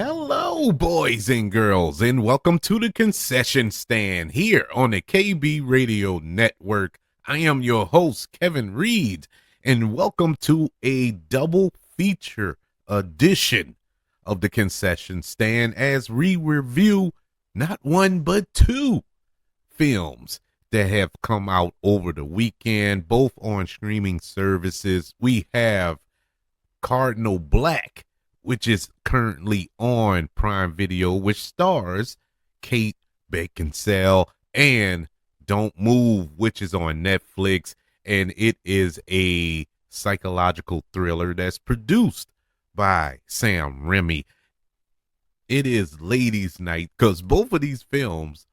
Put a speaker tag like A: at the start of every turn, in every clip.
A: Hello, boys and girls, and welcome to the concession stand here on the KB Radio Network. I am your host, Kevin Reed, and welcome to a double feature edition of the concession stand as we review not one but two films that have come out over the weekend, both on streaming services. We have Cardinal Black, which is currently on Prime Video, which stars Kate Beckinsale, and Don't Move, which is on Netflix, and it is a psychological thriller that's produced by Sam Raimi. It is ladies' night because both of these films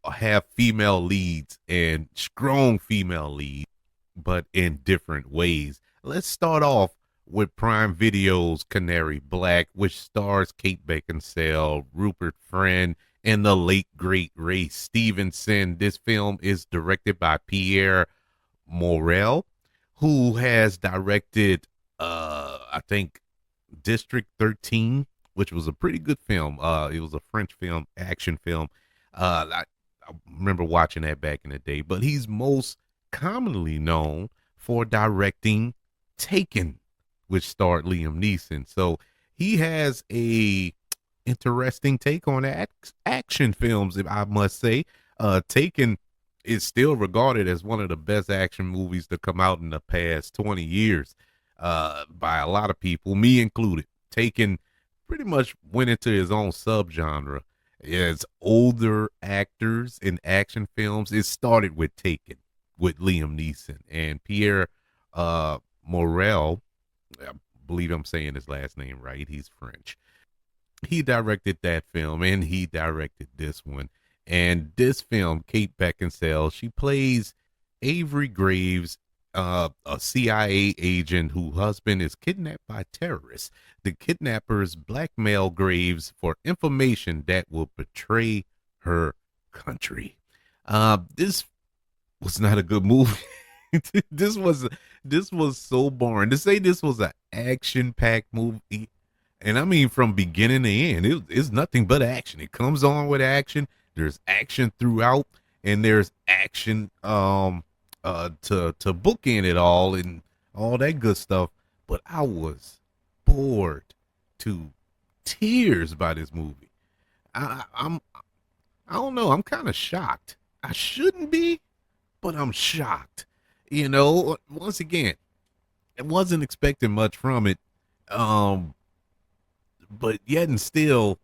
A: have female leads and strong female leads, but in different ways. Let's start off with Prime Video's Canary Black, which stars Kate Beckinsale, Rupert Friend, and the late great Ray Stevenson. This film is directed by Pierre Morel, who has directed, I think, District 13, which was a pretty good film. It was a French film, action film. I remember watching that back in the day, but he's most commonly known for directing Taken, which starred Liam Neeson. So he has a interesting take on action films, if I must say. Taken is still regarded as one of the best action movies to come out in the past 20 years by a lot of people, me included. Taken pretty much went into his own subgenre. As older actors in action films, it started with Taken with Liam Neeson and Pierre Morel. I believe I'm saying his last name right. He's French. He directed that film and he directed this one. And this film, Kate Beckinsale, she plays Avery Graves, a CIA agent whose husband is kidnapped by terrorists. The kidnappers blackmail Graves for information that will betray her country. This was not a good movie. this was so boring. To say this was an action-packed movie, and I mean from beginning to end, it's nothing but action. It comes on with action. There's action throughout, and there's action to bookend it all and all that good stuff. But I was bored to tears by this movie. I don't know. I'm kind of shocked. I shouldn't be, but I'm shocked. You know, once again, I wasn't expecting much from it. But yet and still,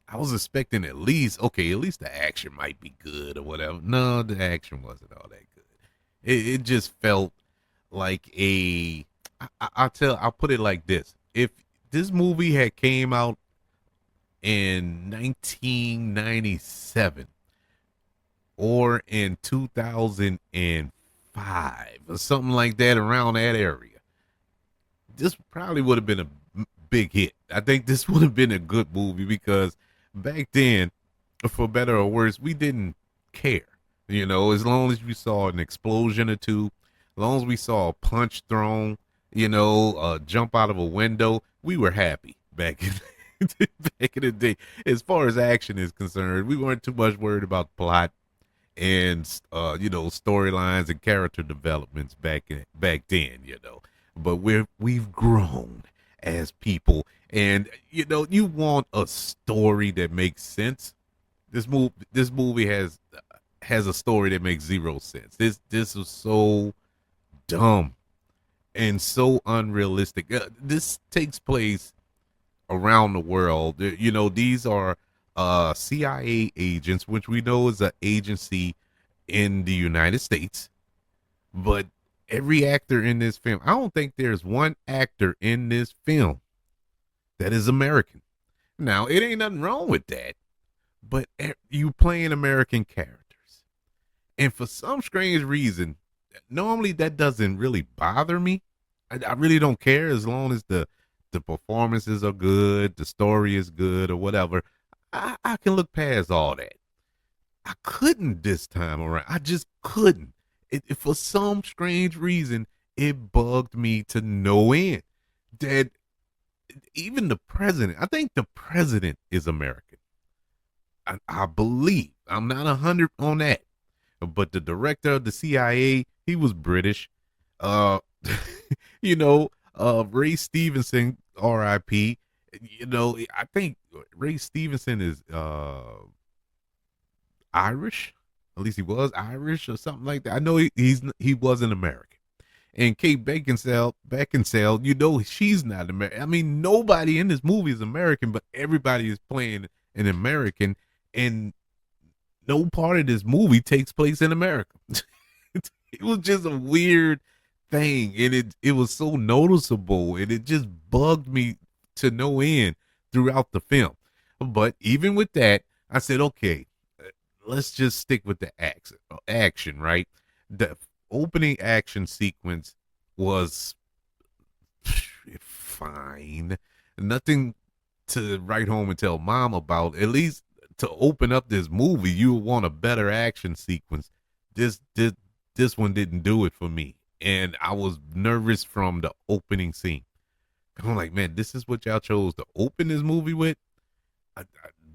A: I was expecting at least the action might be good or whatever. No, the action wasn't all that good. It just felt like I'll put it like this. If this movie had came out in 1997 or in 2005 or something like that, around that area, this probably would have been a big hit. I think this would have been a good movie because back then, for better or worse, we didn't care. You know, as long as we saw an explosion or two, as long as we saw a punch thrown, jump out of a window, we were happy back in back in the day. As far as action is concerned, we weren't too much worried about plot and storylines and character developments back then. But we've grown as people, and you want a story that makes sense. This movie has a story that makes zero sense. This was so dumb and so unrealistic. This takes place around the world. These are CIA agents, which we know is an agency in the United States. But every actor in this film, I don't think there's one actor in this film that is American. Now, it ain't nothing wrong with that, but you playing American characters. And for some strange reason, normally that doesn't really bother me. I really don't care as long as the performances are good, the story is good or whatever. I can look past all that. I couldn't this time around. I just couldn't. For some strange reason, it bugged me to no end that even the president. I think the president is American. I believe. I'm not 100 on that. But the director of the CIA, he was British. Uh, Ray Stevenson, R.I.P. I think Ray Stevenson is Irish. At least he was Irish or something like that. I know he wasn't American. And Kate Beckinsale, she's not American. I mean, nobody in this movie is American, but everybody is playing an American, and no part of this movie takes place in America. It was just a weird thing, and it was so noticeable, and it just bugged me to no end throughout the film. But even with that, I said, okay, let's just stick with the action, right? The opening action sequence was fine. Nothing to write home and tell mom about. At least to open up this movie, you want a better action sequence. This one didn't do it for me. And I was nervous from the opening scene. I'm like, man, this is what y'all chose to open this movie with?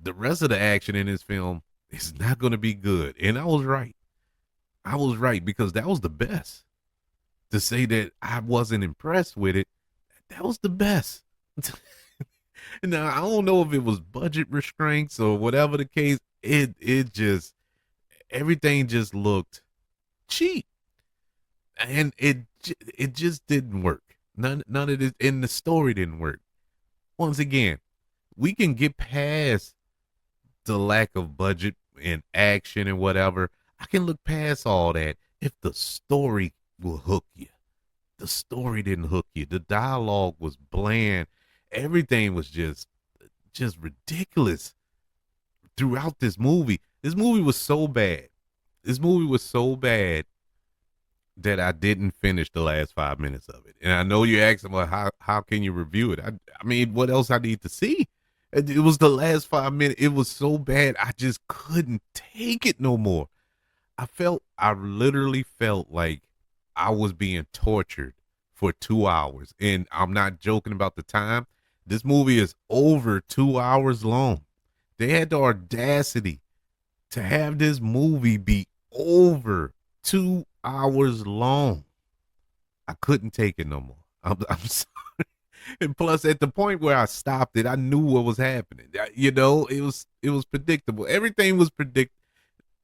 A: The rest of the action in this film is not going to be good. And I was right. I was right, because that was the best. To say that I wasn't impressed with it, that was the best. Now, I don't know if it was budget restraints or whatever the case. It just, everything just looked cheap. And it just didn't work. None of this, and the story didn't work. Once again, we can get past the lack of budget and action and whatever. I can look past all that if the story will hook you. The story didn't hook you. The dialogue was bland. Everything was just ridiculous throughout this movie. This movie was so bad. This movie was so bad that I didn't finish the last 5 minutes of it. And I know you're asking, well, how can you review it? I mean, what else I need to see? It was the last 5 minutes. It was so bad. I just couldn't take it no more. I literally felt like I was being tortured for 2 hours. And I'm not joking about the time. This movie is over 2 hours long. They had the audacity to have this movie be over 2 hours long. I couldn't take it no more. I'm sorry. And plus, at the point where I stopped it, I knew what was happening. It was predictable. Everything was predictable.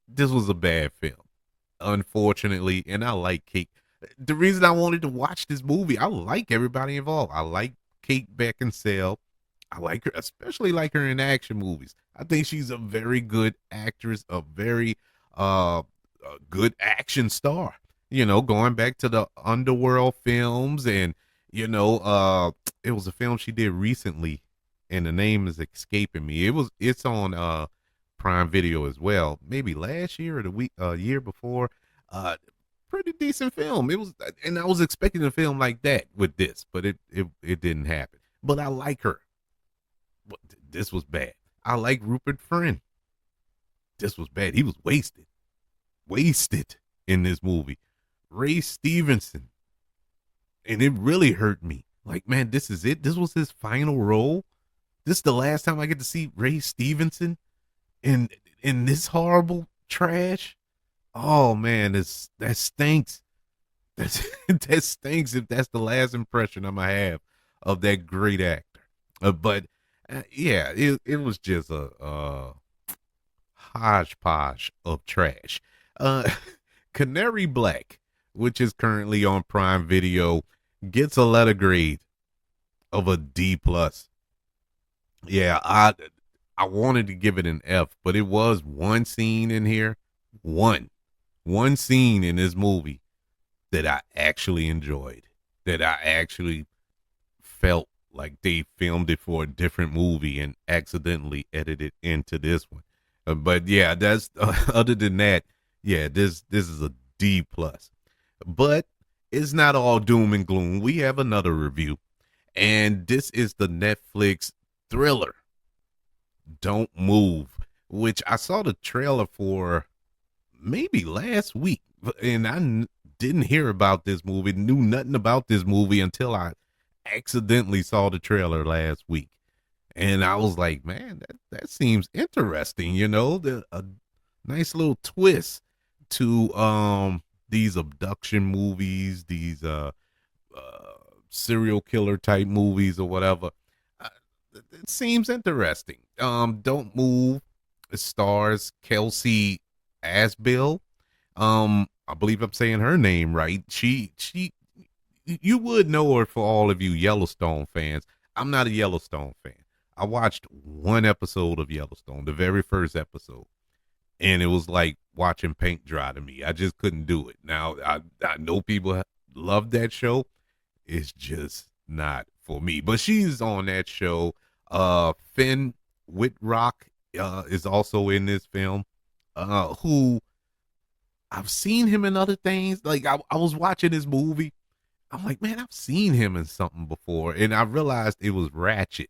A: This was a bad film, unfortunately. And I like Kate. The reason I wanted to watch this movie, I like everybody involved. I like Kate Beckinsale. I like her, especially like her in action movies. I think she's a very good actress, a very good action star. Going back to the Underworld films, and it was a film she did recently, and the name is escaping me. It's on Prime Video as well. Maybe last year or the year before. Pretty decent film. It was, and I was expecting a film like that with this, but it didn't happen. But I like her. But this was bad. I like Rupert Friend. This was bad. He was wasted in this movie. Ray Stevenson, and it really hurt me. Like, man, this is it. This was his final role. This is the last time I get to see Ray Stevenson in this horrible trash. Oh man, that stinks. That stinks if that's the last impression I'm gonna have of that great actor. Yeah, it was just a hodgepodge of trash. Canary Black, which is currently on Prime Video, gets a letter grade of a D+. Yeah, I wanted to give it an F, but it was one scene in here, one scene in this movie that I actually enjoyed, that I actually felt like they filmed it for a different movie and accidentally edited into this one. But yeah, that's other than that, yeah, this is a D+. But it's not all doom and gloom. We have another review, and this is the Netflix thriller Don't Move, which I saw the trailer for maybe last week, and I didn't hear about this movie, knew nothing about this movie until I accidentally saw the trailer last week, and I was like, man, that seems interesting. A nice little twist to these abduction movies, these uh serial killer type movies or whatever. Uh, it seems interesting. Don't Move. It stars Kelsey Asbill. I believe I'm saying her name right. She you would know her for all of you Yellowstone fans. I'm not a Yellowstone fan. I watched one episode of Yellowstone, the very first episode, and it was like watching paint dry to me. I just couldn't do it. Now I know people love that show. It's just not for me. But she's on that show. Finn Whitrock is also in this film. Who I've seen him in other things. Like I was watching this movie. I'm like, man, I've seen him in something before, and I realized it was Ratchet,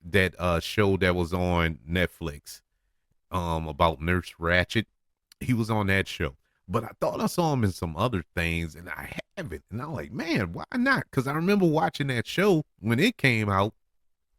A: that show that was on Netflix, about Nurse Ratchet. He was on that show, but I thought I saw him in some other things, and I haven't. And I'm like, man, why not? Because I remember watching that show when it came out,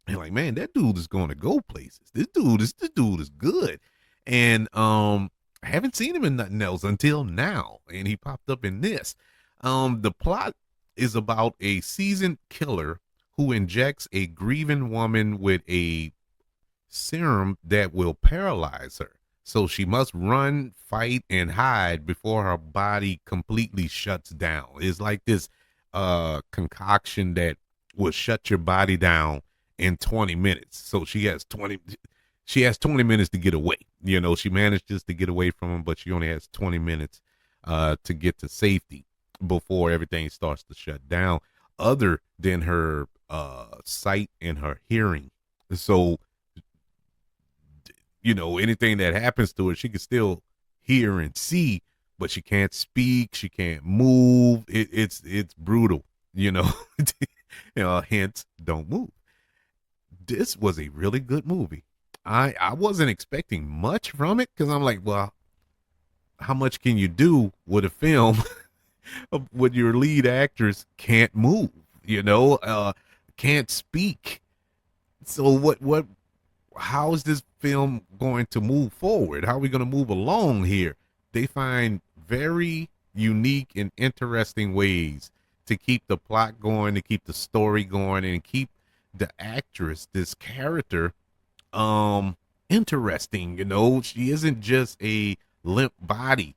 A: and like, man, that dude is going to go places. This dude is good, and I haven't seen him in nothing else until now, and he popped up in this. The plot is about a seasoned killer who injects a grieving woman with a serum that will paralyze her. So she must run, fight, and hide before her body completely shuts down. It's like this concoction that will shut your body down in 20 minutes. So she has 20 minutes to get away. She manages to get away from him, but she only has 20 minutes to get to safety before everything starts to shut down, other than her sight and her hearing. So anything that happens to her, she can still hear and see, but she can't speak, she can't move. It's brutal, you know. Hence, Don't Move. This was a really good movie. I wasn't expecting much from it, because I'm like, well, how much can you do with a film with your lead actress can't move, can't speak? So what how is this film going to move forward? How are we going to move along here? They find very unique and interesting ways to keep the plot going, to keep the story going, and keep the actress, this character, interesting. She isn't just a limp body.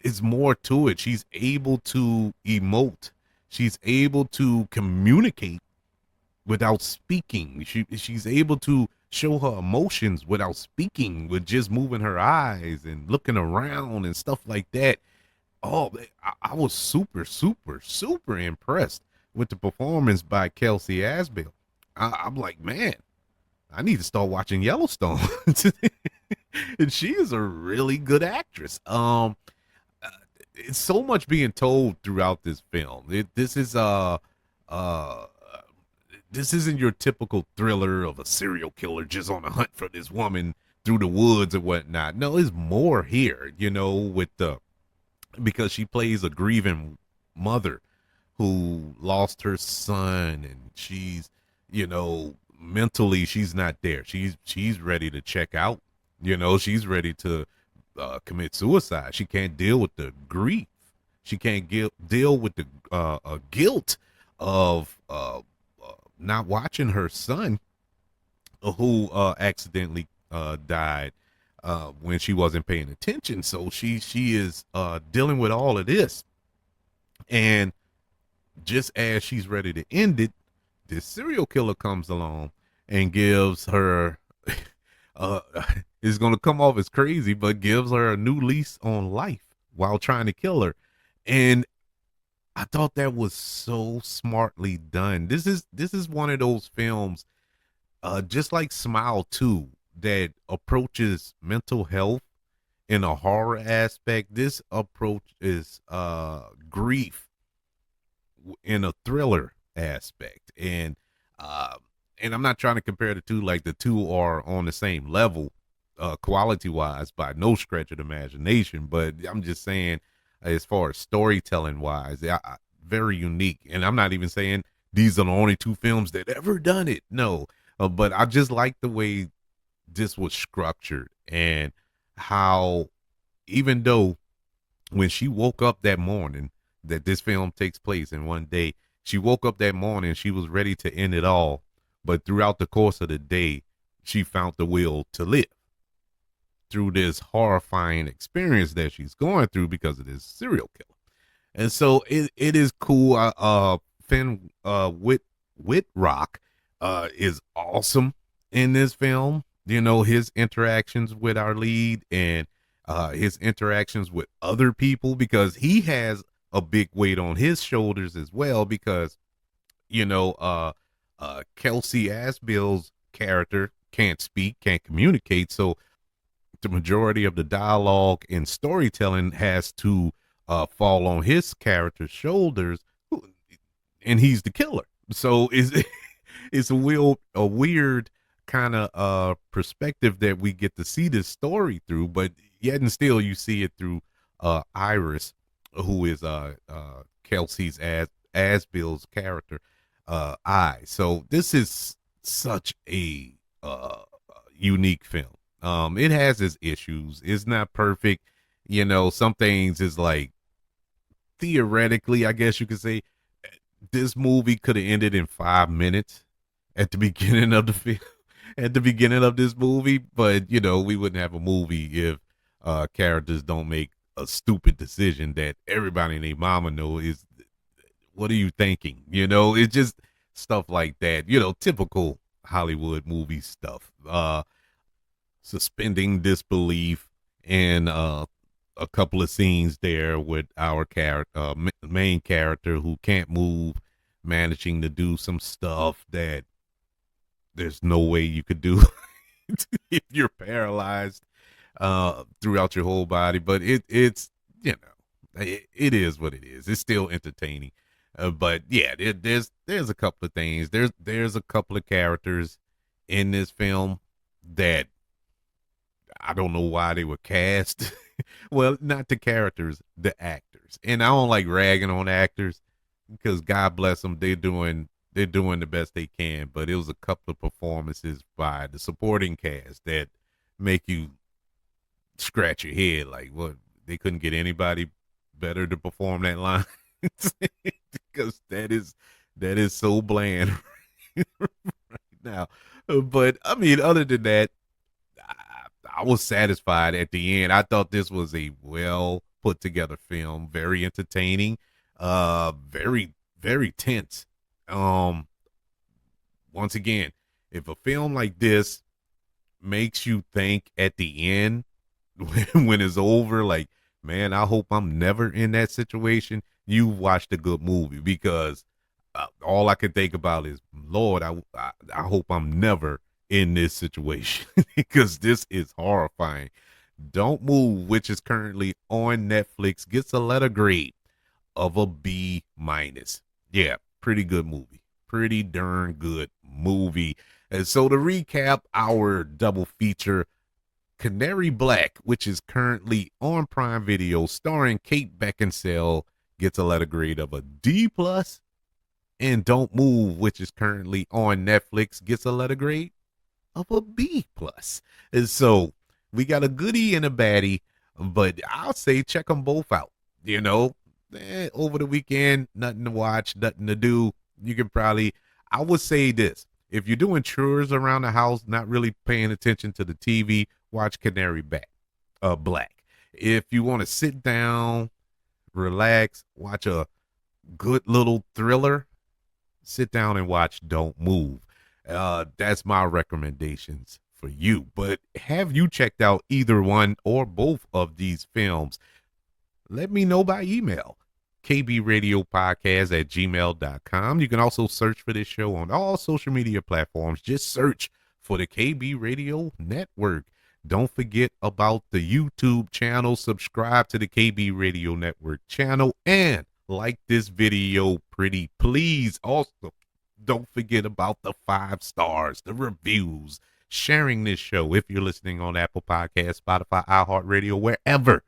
A: It's more to it. She's able to emote. She's able to communicate without speaking. She's able to show her emotions without speaking, with just moving her eyes and looking around and stuff like that. Oh, I was super, super, super impressed with the performance by Kelsey Asbill. I'm like, man, I need to start watching Yellowstone. And she is a really good actress. It's so much being told throughout this film. Uh this isn't your typical thriller of a serial killer just on a hunt for this woman through the woods and whatnot. No, there's more here, with because she plays a grieving mother who lost her son, and she's, mentally she's not there. She's ready to check out. She's ready to commit suicide. She can't deal with the grief. She can't deal with the guilt of not watching her son, who accidentally died when she wasn't paying attention. So she is dealing with all of this, and just as she's ready to end it, this serial killer comes along and gives her uh is going to come off as crazy, but gives her a new lease on life while trying to kill her. And I thought that was so smartly done. This is one of those films, just like Smile 2, that approaches mental health in a horror aspect. This approach is grief in a thriller aspect. And I'm not trying to compare the two, like the two are on the same level quality wise by no stretch of the imagination, but I'm just saying, as far as storytelling wise, very unique. And I'm not even saying these are the only two films that ever done it. No, but I just like the way this was structured and how, even though when she woke up that morning that this film takes place in one day, she woke up that morning, she was ready to end it all. But throughout the course of the day, she found the will to live through this horrifying experience that she's going through because of this serial killer. And so it is cool. Finn Whitrock is awesome in this film. You know, his interactions with our lead and his interactions with other people, because he has a big weight on his shoulders as well, because you know Kelsey Asbill's character can't speak, can't communicate, so the majority of the dialogue and storytelling has to fall on his character's shoulders, and he's the killer. So it's a weird kind of perspective that we get to see this story through, but yet and still you see it through Iris, who is Kelsey's Asbill's character, So this is such a unique film. It has its issues. It's not perfect. You know, some things is like, theoretically, I guess you could say this movie could have ended in 5 minutes at the beginning of the film, at the beginning of this movie. But, you know, we wouldn't have a movie if characters don't make a stupid decision that everybody and their mama know is, what are you thinking? You know, it's just stuff like that, you know, typical Hollywood movie stuff. Suspending disbelief and a couple of scenes there with our character, main character, who can't move, managing to do some stuff that there's no way you could do if you're paralyzed throughout your whole body. But it's you know, it is what it is. It's still entertaining. But yeah, there's a couple of things. There's a couple of characters in this film that I don't know why they were cast. Well, not the characters, the actors. And I don't like ragging on actors, because God bless them, they're doing the best they can. But it was a couple of performances by the supporting cast that make you scratch your head, like, what, they couldn't get anybody better to perform that line. Because that is so bland right now. But I mean, other than that, I was satisfied at the end. I thought this was a well put together film, very entertaining, very, very tense. Once again, if a film like this makes you think at the end, when it's over, like, man, I hope I'm never in that situation, you watched a good movie. Because all I can think about is, Lord, I hope I'm never in this situation, because this is horrifying. Don't Move, which is currently on Netflix, gets a letter grade of a B minus. Yeah, pretty good movie. Pretty darn good movie. And so to recap our double feature, Canary Black, which is currently on Prime Video, starring Kate Beckinsale, gets a letter grade of a D plus, and Don't Move, which is currently on Netflix, gets a letter grade of a B plus. And so we got a goodie and a baddie, but I'll say check them both out. You know, over the weekend, nothing to watch, nothing to do. You can probably, I would say this, if you're doing chores around the house, not really paying attention to the TV, watch Canary Black. If you want to sit down, relax, watch a good little thriller, sit down and watch Don't Move. That's my recommendations for you. But have you checked out either one or both of these films? Let me know by email, kbradiopodcast@gmail.com. You can also search for this show on all social media platforms. Just search for the KB Radio Network. Don't forget about the YouTube channel. Subscribe to the KB Radio Network channel and like this video, pretty please. Also, don't forget about the 5 stars, the reviews, sharing this show if you're listening on Apple Podcasts, Spotify, iHeartRadio, wherever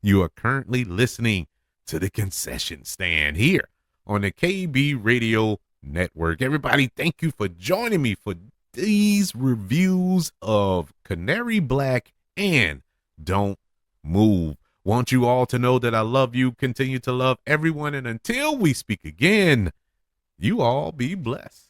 A: you are currently listening to the Concession Stand here on the KB Radio Network. Everybody, thank you for joining me for these reviews of Canary Black and Don't Move. Want you all to know that I love you, continue to love everyone, and until we speak again, you all be blessed.